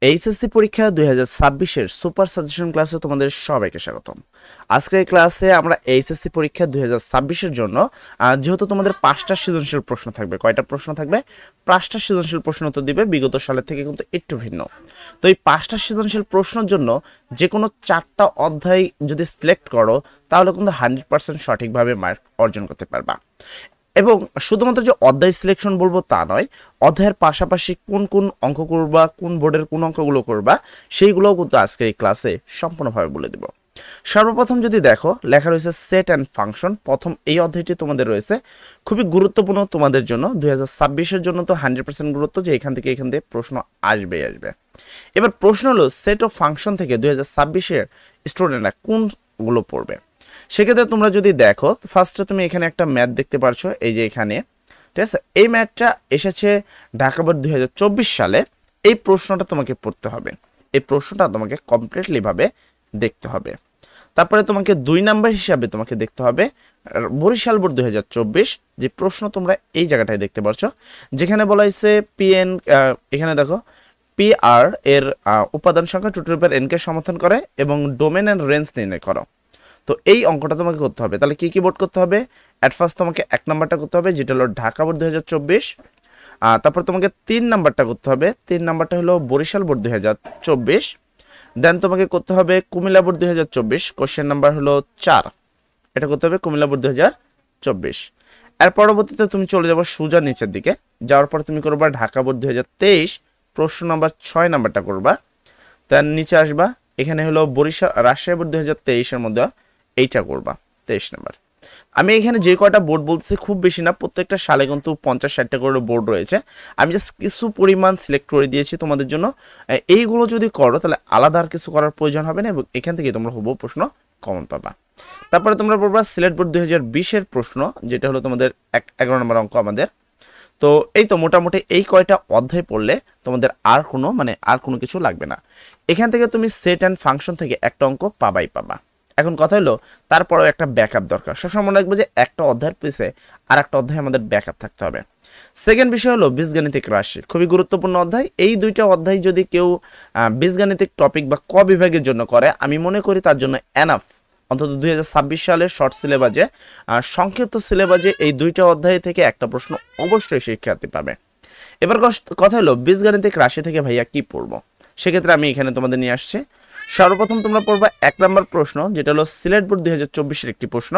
HSC পরীক্ষা 2026-এর super suggestion ক্লাসে তোমাদের সবাইকে স্বাগতম। আজকের ক্লাসে আমরা এইচএসসি পরীক্ষা 2026-এর জন্য যেহেতু তোমাদের 5টা সৃজনশীল প্রশ্ন থাকবে, কয়টা প্রশ্ন থাকবে? 5টা সৃজনশীল প্রশ্ন তো দিবে, বিগত সালের থেকে কিন্তু একটু ভিন্ন। তো এই 5টা সৃজনশীল প্রশ্নের জন্য যে কোনো 4টা অধ্যায় যদি সিলেক্ট করো তাহলে কিন্তু 100% সঠিকভাবে মার্ক অর্জন করতে পারবা। এবং শুধুমাত্র যে অধ্যায় সিলেকশন বলবো তা নয়, অধ্যায়ের পাশাপাশি কোন কোন অঙ্ক করবা, কোন বোর্ডের কোন অঙ্কগুলো করবা, সেইগুলোও কিন্তু আজকের এই ক্লাসে সম্পূর্ণভাবে বলে দেব। সর্বপ্রথম যদি দেখো, লেখা রয়েছে সেট অ্যান্ড ফাংশন। প্রথম এই অধ্যায়টি তোমাদের রয়েছে, খুবই গুরুত্বপূর্ণ তোমাদের জন্য। 2026-এর জন্য তো 100% গুরুত্ব, যে এখান থেকে প্রশ্ন আসবে। এবার প্রশ্ন হলো, সেট ও ফাংশন থেকে 2026-এর স্টুডেন্টরা কোনগুলো পড়বে। সেক্ষেত্রে তোমরা যদি দেখো, ফার্স্টে তুমি এখানে একটা ম্যাথ দেখতে পারছো, এই যে এখানে, ঠিক আছে। এই ম্যাথটা এসেছে ঢাকা বোর্ড 2024 সালে। এই প্রশ্নটা তোমাকে পড়তে হবে, এই প্রশ্নটা তোমাকে কমপ্লিটলি ভাবে দেখতে হবে। তারপরে তোমাকে 2 নাম্বার হিসাবে তোমাকে দেখতে হবে বরিশাল বোর্ড 2024, যে প্রশ্ন তোমরা এই জায়গাটায় দেখতে পাচ্ছ, যেখানে বলা হয়েছে পিএন, এখানে দেখো PR এর উপাদান সংখ্যা 2n কে সমর্থন করে এবং ডোমেন এন্ড রেঞ্জ নির্ণয় করো। তো এই অঙ্কটা তোমাকে করতে হবে। তাহলে কি বোর্ড করতে হবে? অ্যাট ফার্স্ট তোমাকে 1 নাম্বারটা করতে হবে, যেটা হলো ঢাকা বোর্ড 2024। তারপর তোমাকে 3 নাম্বারটা করতে হবে, 3 নাম্বারটা হলো বরিশাল বোর্ড 2024। দেন তোমাকে করতে হবে কুমিল্লা বোর্ড 2024, কোশ্চেন নাম্বার হলো 4। এটা করতে হবে কুমিল্লা বোর্ড 2024। এর পরবর্তীতে তুমি চলে যাবো সোজা নিচের দিকে, যাওয়ার পর তুমি করবা ঢাকা বোর্ড 2023, প্রশ্ন নাম্বার 6 নাম্বারটা করবা। দেন নিচে আসবা, এখানে হলো বরিশাল রাজশাহী বোর্ড 2023-এর মধ্যে এইটা করবা 23 নাম্বার। আমি এখানে যে কয়টা বোর্ড বলতেছি খুব বেশি না, প্রত্যেকটা সালে কিন্তু 50-60টা করে বোর্ড রয়েছে। আমি জাস্ট কিছু পরিমাণ সিলেক্ট করে দিয়েছি তোমাদের জন্য। এইগুলো যদি করো তাহলে আলাদা আর কিছু করার প্রয়োজন হবে না, এবং এখান থেকে তোমরা হুবহু প্রশ্ন কমন পাবা। তারপরে তোমরা পড়বা সিলেট বোর্ড 2020-এর প্রশ্ন, যেটা হলো তোমাদের 11 নম্বর অঙ্ক আমাদের। তো এই তো মোটামুটি এই কয়টা অধ্যায় পড়লে তোমাদের আর কোনো কিছু লাগবে না। এখান থেকে তুমি সেট অ্যান্ড ফাংশন থেকে একটা অঙ্ক পাবা। এখন কথা হলো, তারপরেও একটা ব্যাকআপ দরকার। সবসময় মনে রাখবো যে একটা অধ্যায়ের পিছে আর একটা অধ্যায় আমাদের ব্যাকআপ থাকতে হবে। সেকেন্ড বিষয় হলো বীজগাণিতিক রাশি, খুবই গুরুত্বপূর্ণ অধ্যায়। এই দুইটা অধ্যায় যদি কেউ বীজগাণিতিক টপিক বা ক বিভাগের জন্য করে, আমি মনে করি তার জন্য এনাফ। অন্তত 2026 সালের শর্ট সিলেবাসে, সংক্ষিপ্ত সিলেবাসে এই দুইটা অধ্যায় থেকে একটা প্রশ্ন অবশ্যই শিক্ষার্থী পাবে। এবার কথা হলো বীজগাণিতিক রাশি থেকে ভাইয়া কি পড়বো। সেক্ষেত্রে আমি এখানে তোমাদের নিয়ে আসছি। সর্বপ্রথম তোমরা পড়বা 1 নম্বর প্রশ্ন, যেটা হলো সিলেট বোর্ড 2024-এর একটি প্রশ্ন।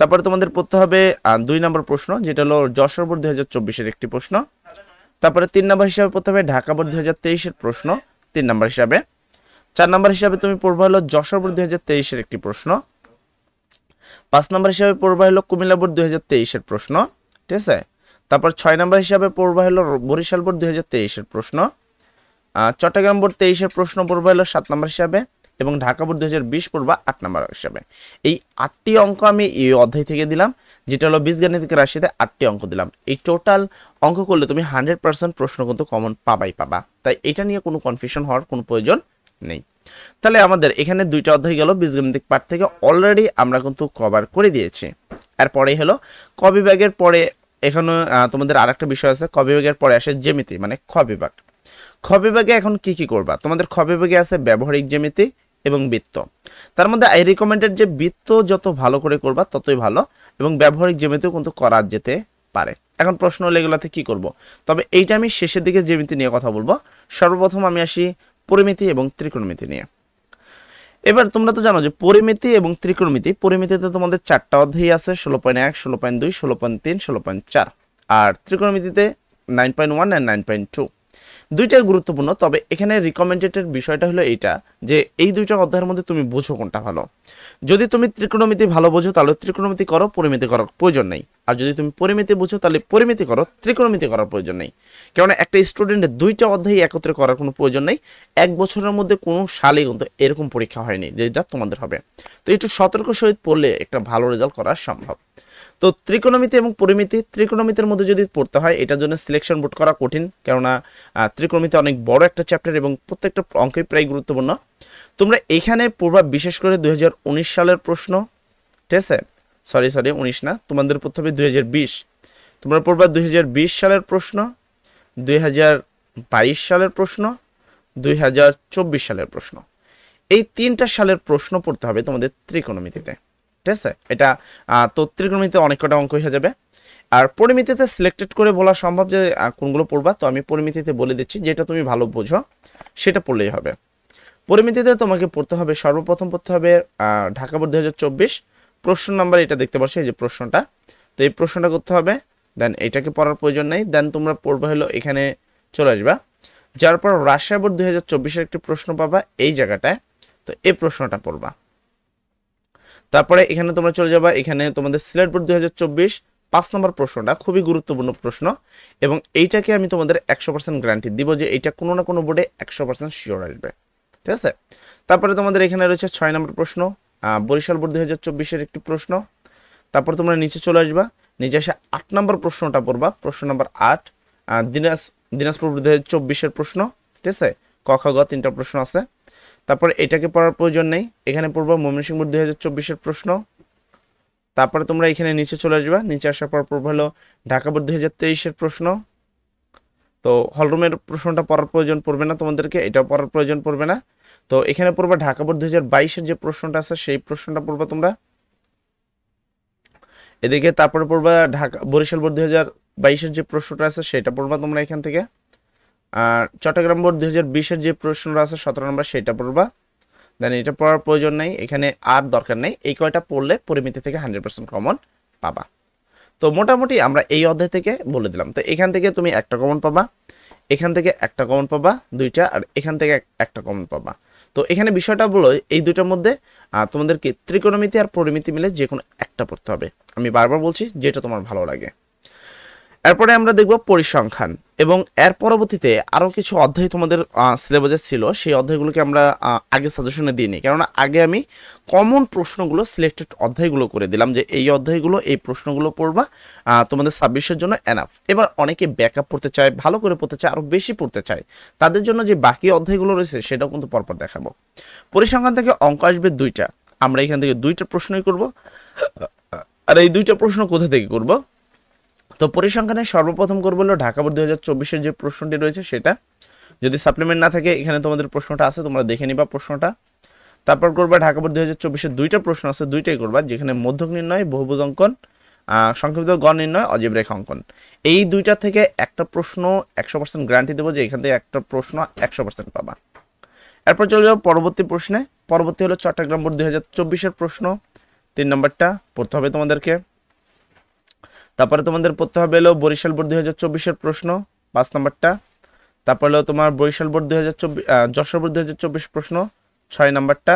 তারপরে তোমাদের পড়তে হবে 2 নম্বর প্রশ্ন, যেটা হলো যশোর বোর্ড 2024-এর একটি প্রশ্ন। তারপরে 3 নম্বর হিসাবে পড়তে হবে ঢাকা বোর্ড 2023-এর প্রশ্ন 3 নম্বর হিসাবে। 4 নম্বর হিসাবে তুমি পড়বা হলো যশোর বোর্ড 2023-এর একটি প্রশ্ন। 5 নম্বর হিসাবে পড়বা হলো কুমিল্লা বোর্ড 2023-এর প্রশ্ন, ঠিক আছে। তারপর 6 নম্বর হিসাবে পড়বা হলো বরিশাল বোর্ড 2023-এর প্রশ্ন। চট্টগ্রাম বোর্ড 23-এর প্রশ্ন পড়বা হলো 7 নম্বর হিসাবে, এবং ঢাকা বোর্ড 2020 পড়বা 8 নম্বর হিসাবে। এই 8টি অঙ্ক আমি এই অধ্যায় থেকে দিলাম, যেটা হলো বীজগাণিতিক রাশিতে 8টি অঙ্ক দিলাম। এই টোটাল অঙ্ক করলে তুমি 100% প্রশ্ন কিন্তু কমন পাবা। তাই এটা নিয়ে কোনো কনফিউশন হওয়ার কোনো প্রয়োজন নেই। তাহলে আমাদের এখানে 2টা অধ্যায় গেল বীজগাণিতিক পার্ট থেকে, অলরেডি আমরা কিন্তু কভার করে দিয়েছি। এরপরেই হলো ক বিভাগের পরে, এখানে তোমাদের আরেকটা বিষয় আছে। ক বিভাগের পরে আসে জ্যামিতি, মানে খ বিভাগ। খ বিভাগে এখন কি করবা? তোমাদের খ বিভাগে আছে ব্যবহারিক জ্যামিতি এবং বৃত্ত। তার মধ্যে আই রিকমেন্ডেড যে বৃত্ত যত ভালো করে করবা ততই ভালো, এবং ব্যবহারিক জ্যামিতিও কিন্তু করা যেতে পারে। এখন প্রশ্ন হলো এগুলাতে কি করব, তবে এইটা আমি শেষের দিকে জ্যামিতি নিয়ে কথা বলবো। সর্বপ্রথম আমি আসি পরিমিতি এবং ত্রিকোণমিতি নিয়ে। এবার তোমরা তো জানো যে পরিমিতি এবং ত্রিকোণমিতি, পরিমিতিতে তোমাদের 4টা অধ্যায় আছে, 16.1, 16.2, 16.3, 16.4। আর ত্রিকোণমিতিতে 9.1 আর 9.2। দুইটাই গুরুত্বপূর্ণ, তবে এখানে রিকমেন্ডেডের বিষয়টা হলো এইটা, যে এই দুইটা অধ্যায়ের মধ্যে তুমি বোঝো কোনটা ভালো। যদি তুমি ত্রিকোণমিতি ভালো বোঝো তাহলে ত্রিকোণমিতি করো, পরিমিতি করার প্রয়োজন নেই। আর যদি তুমি পরিমিতি বুঝো তাহলে পরিমিতি করো, ত্রিকোণমিতি করার প্রয়োজন নেই। কেননা একটা স্টুডেন্টের 2টা অধ্যায় একত্রে করার কোনো প্রয়োজন নেই। 1 বছরের মধ্যে কোনো সালে কিন্তু এরকম পরীক্ষা হয়নি যেটা তোমাদের হবে। তো একটু সতর্ক সহিত পড়লে একটা ভালো রেজাল্ট করা সম্ভব। তো ত্রিকোণমিতি এবং পরিমিতি, ত্রিকোণমিতির মধ্যে যদি পড়তে হয়, এটার জন্য সিলেকশন বোর্ড করা কঠিন, কেননা ত্রিকোণমিতি অনেক বড় একটা চ্যাপ্টার এবং প্রত্যেকটা অঙ্কই প্রায় গুরুত্বপূর্ণ। তোমরা এখানে পড়বা বিশেষ করে 2019 সালের প্রশ্ন, ঠিক আছে। সরি 19 না, তোমাদের পড়তে হবে 2020। তোমরা পড়বা 2020 সালের প্রশ্ন, 2022 সালের প্রশ্ন, 2024 সালের প্রশ্ন। এই 3টা সালের প্রশ্ন পড়তে হবে তোমাদের ত্রিকোণমিতিতে, ঠিক আছে? এটা তো ত্রিকোণমিতিতে অনেক কটা অঙ্ক হয়ে যাবে। আর পরিমিতিতে সিলেক্টেড করে বলা সম্ভব যে কোনগুলো পড়বা, তো আমি পরিমিতিতে বলে দিচ্ছি, যেটা তুমি ভালো বোঝো সেটা পড়লেই হবে। পরিমিতিতে তোমাকে পড়তে হবে, সর্বপ্রথম পড়তে হবে ঢাকা বোর্ড 2024 প্রশ্ন নাম্বার, এটা দেখতে পাচ্ছ এই যে প্রশ্নটা, তো এই প্রশ্নটা করতে হবে। দেন এটাকে পড়ার প্রয়োজন নেই, দেন তোমরা পড়বে হলো এখানে চলে আসবা, যার পর রাজশাহী বোর্ড 2024 একটি প্রশ্ন পাবা এই জায়গাটায়, তো এই প্রশ্নটা পড়বা। তারপরে এখানে তোমরা চলে যাবা, এখানে তোমাদের সিলেট বোর্ড 2024 5 নম্বর প্রশ্নটা খুবই গুরুত্বপূর্ণ প্রশ্ন, এবং এইটাকে আমি তোমাদের 100% গ্যারান্টি দিব যে এইটা কোনো না কোনো বোর্ডে 100% শিওর আসবে, ঠিক আছে? তারপরে তোমাদের এখানে রয়েছে 6 নম্বর প্রশ্ন, বরিশাল বোর্ড 2024 একটি প্রশ্ন। তারপর তোমরা নিচে চলে আসবা, নিচে এসে 8 নম্বর প্রশ্নটা পড়বা, প্রশ্ন নম্বর 8 দিনাজপুর বোর্ড 2024 প্রশ্ন, ঠিক আছে? ক খ গ 3টা প্রশ্ন আছে। তারপরে এটাকে পড়ার প্রয়োজন নেই, এখানে পড়বা ময়মনসিংহ বোর্ড 2024 প্রশ্ন। তারপরে তোমরা এখানে নিচে চলে আসবা, নিচে আসার পর পড়বা হলো ঢাকা বোর্ড 2023 প্রশ্ন। তো হলরুমের প্রশ্নটা পড়ার প্রয়োজন পড়বে না তোমাদেরকে, এটাও পড়ার প্রয়োজন পড়বে না। তো এখানে পড়বা ঢাকা বোর্ড 2022 যে প্রশ্নটা আছে সেই প্রশ্নটা পড়বা তোমরা এদিকে। তারপরে পড়বা ঢাকা বরিশাল বোর্ড 2022 যে প্রশ্নটা আছে সেটা পড়বা তোমরা এখান থেকে। আর চট্টগ্রাম বোর্ড 2020 যে প্রশ্নটা আছে 17 নম্বর সেটা পড়বা। দেন এটা পড়ার প্রয়োজন নেই, এখানে আর দরকার নেই, এই কয়টা পড়লে পরিমিতি থেকে 100% কমন পাবা। তো মোটামুটি আমরা এই অধ্যায় থেকে বলে দিলাম। তো এখান থেকে তুমি একটা কমন পাবা, এখান থেকে একটা কমন পাবা, দুইটা, আর এখান থেকে একটা কমন পাবা। তো এখানে বিষয়টা বলো এই দুইটার মধ্যে তোমাদেরকে ত্রিকোণমিতি আর পরিমিতি মিলে যে কোনো একটা পড়তে হবে, আমি বারবার বলছি যেটা তোমার ভালো লাগে। এরপরে আমরা দেখব পরিসংখ্যান, এবং এর পরবর্তীতে আরও কিছু অধ্যায় তোমাদের সিলেবাসে ছিল, সেই অধ্যায়গুলোকে আমরা আগে সাজেশনে দিইনি, কেননা আগে আমি কমন প্রশ্নগুলো সিলেক্টেড অধ্যায়গুলো করে দিলাম যে এই অধ্যায়গুলো এই প্রশ্নগুলো পড়বা তোমাদের 26-এর জন্য এনাফ। এবার অনেকে ব্যাকআপ পড়তে চায়, ভালো করে পড়তে চায়, আরও বেশি পড়তে চায়, তাদের জন্য যে বাকি অধ্যায়গুলো রয়েছে সেটাও কিন্তু পরপর দেখাবো। পরিসংখ্যান থেকে অঙ্ক আসবে 2টা, আমরা এখান থেকে 2টা প্রশ্নই করব। আর এই 2টা প্রশ্ন কোথা থেকে করব? তো পরিসংখ্যানে সর্বপ্রথম করবো হলো ঢাকা বোর্ড 2024 যে প্রশ্নটি রয়েছে সেটা, যদি সাপ্লিমেন্ট না থাকে এখানে তোমাদের প্রশ্নটা আছে, তোমরা দেখে নিবা প্রশ্নটা। তারপর করবা ঢাকা বোর্ড 2024 2টা প্রশ্ন আছে, 2টাই করবা, যেখানে মধ্যক নির্ণয়, বহুভুজ অঙ্কন, সংক্ষিপ্ত গড় নির্ণয়, অজীব রেখা অঙ্কন। এই 2টা থেকে একটা প্রশ্ন 100% গ্যারান্টি দেবো যে এখান থেকে একটা প্রশ্ন 100% পাবা। এরপর চলে যাবো পরবর্তী প্রশ্নে, পরবর্তী হলো চট্টগ্রাম বোর্ড 2024 প্রশ্ন, 3 নম্বরটা পড়তে হবে তোমাদেরকে। তারপরে তোমাদের পড়তে হবে হলো বরিশাল বোর্ড 2024 প্রশ্ন, 5 নম্বরটা। তারপর হলো তোমার বরিশাল বোর্ড 2024 যশোর বোর্ড 2024 প্রশ্ন, 6 নম্বরটা।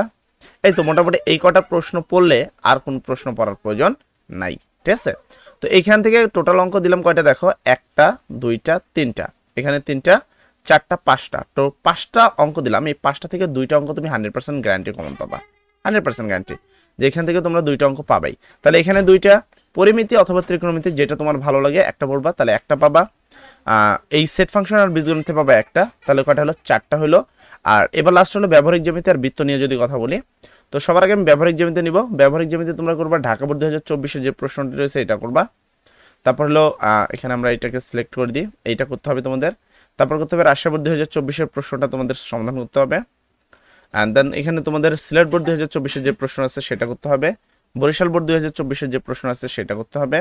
এই তো মোটামুটি এই কটা প্রশ্ন পড়লে আর কোন প্রশ্ন পড়ার প্রয়োজন নাই, ঠিক আছে? তো এইখান থেকে টোটাল অঙ্ক দিলাম কয়টা দেখো, 1টা 2টা 3টা, এখানে 3টা 4টা 5টা, তো 5টা অঙ্ক দিলাম, এই 5টা থেকে 2টা অঙ্ক তুমি 100% গ্যারান্টি কমন পাবা, 100% গ্যারান্টি যে এখান থেকে তোমরা 2টা অঙ্ক পাবাই। তাহলে এখানে 2টা পরিমিতি অথবা ত্রিকোণমিতি যেটা তোমার ভালো লাগে একটা পড়বা, তাহলে একটা পাবা। এই সেট ফাংশন আর বীজগণিতে পাবা একটা, তাহলে কয়টা হলো 4টা হলো। আর এবার লাস্ট হলো ব্যবহারিক জ্যামিতি আর বৃত্ত নিয়ে যদি কথা বলি, তো সবার আগে আমি ব্যবহারিক জ্যামিতি নিব। ব্যবহারিক জ্যামিতি তোমরা করবা ঢাকা বোর্ড 2024 যে প্রশ্নটি রয়েছে এটা করবা। তারপর হলো এখানে আমরা এটাকে সিলেক্ট করে দিই, এইটা করতে হবে তোমাদের। তারপর করতে হবে রাজশাহী বোর্ড 2024 প্রশ্নটা তোমাদের সমাধান করতে হবে। অ্যান্ড দেন এখানে তোমাদের সিলেট বোর্ড 2024 যে প্রশ্ন আছে সেটা করতে হবে, বরিশাল বোর্ড 2024 যে প্রশ্ন আছে সেটা করতে হবে,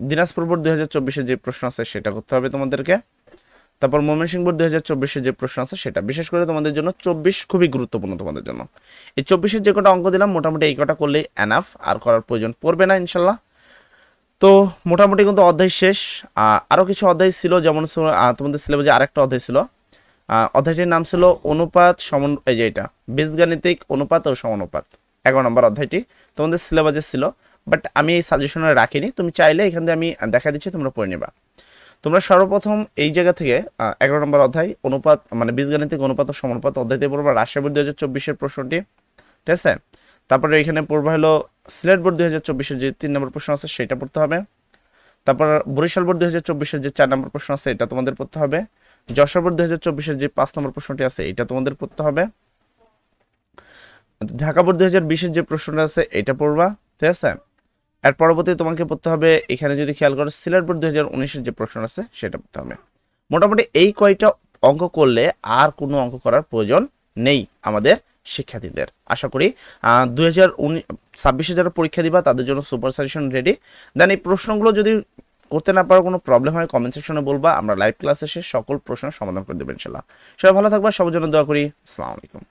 দিনাজপুর বোর্ড 2024 যে প্রশ্ন আছে সেটা করতে হবে তোমাদেরকে। তারপর ময়মনসিংহ বোর্ড 2024 যে প্রশ্ন আছে সেটা, বিশেষ করে তোমাদের জন্য 24 খুবই গুরুত্বপূর্ণ তোমাদের জন্য। এই 24-এর যে কটা অঙ্ক দিলাম মোটামুটি এই কটা করলেই এনাফ, আর করার প্রয়োজন পড়বে না ইনশাল্লাহ। তো মোটামুটি কিন্তু অধ্যায় শেষ। আরও কিছু অধ্যায় ছিল, যেমন তোমাদের সিলেবাসে আরেকটা অধ্যায় ছিল, অধ্যায়টির নাম ছিল অনুপাত এই যে এটা বীজগাণিতিক অনুপাত ও সমানুপাত, 11 নম্বর অধ্যায়টি তোমাদের সিলেবাসে ছিল, বাট আমি এই সাজেশনে রাখিনি, তুমি চাইলে এখান থেকে আমি দেখা দিচ্ছি, তোমরা পড়ে নেবা। তোমরা সর্বপ্রথম এই জায়গা থেকে 11 নম্বর অধ্যায় অনুপাত মানে বীজগাণিতিক অনুপাত ও সমানুপাত অধ্যায়তে পড়বা রাজশাহী বোর্ড 2024 প্রশ্নটি, ঠিক আছে? তারপরে এখানে পড়বা হলো সিলেট বোর্ড 2024 যে 3 নম্বর প্রশ্ন আছে সেটা পড়তে হবে। তারপর বরিশাল বোর্ড 2024 যে 4 নম্বর প্রশ্ন আছে এটা তোমাদের পড়তে হবে। যশোর বোর্ড 2024 যে 5 নম্বর প্রশ্নটি আছে এটা তোমাদের পড়তে হবে। ঢাকা বোর্ড 2020 যে প্রশ্নটা আছে এটা পড়বা, ঠিক আছে? এর পরবর্তী তোমাকে পড়তে হবে, এখানে যদি খেয়াল করো সিলেট বোর্ড 2019 যে প্রশ্ন আছে সেটা পড়তে হবে। মোটামুটি এই কয়টা অঙ্ক করলে আর কোনো অঙ্ক করার প্রয়োজন নেই আমাদের শিক্ষার্থীদের। আশা করি 2026 যারা পরীক্ষা দিবা তাদের জন্য সুপার সাজেশন রেডি। দেন এই প্রশ্নগুলো যদি করতে না পারো, কোনো প্রবলেম হয় কমেন্ট সেকশনে বলবা, আমরা লাইভ ক্লাসে এসে সকল প্রশ্নের সমাধান করে দেবো ইনশাল্লাহ। সবাই ভালো থাকবা, সবার জন্য দোয়া করি। আসসালামু আলাইকুম।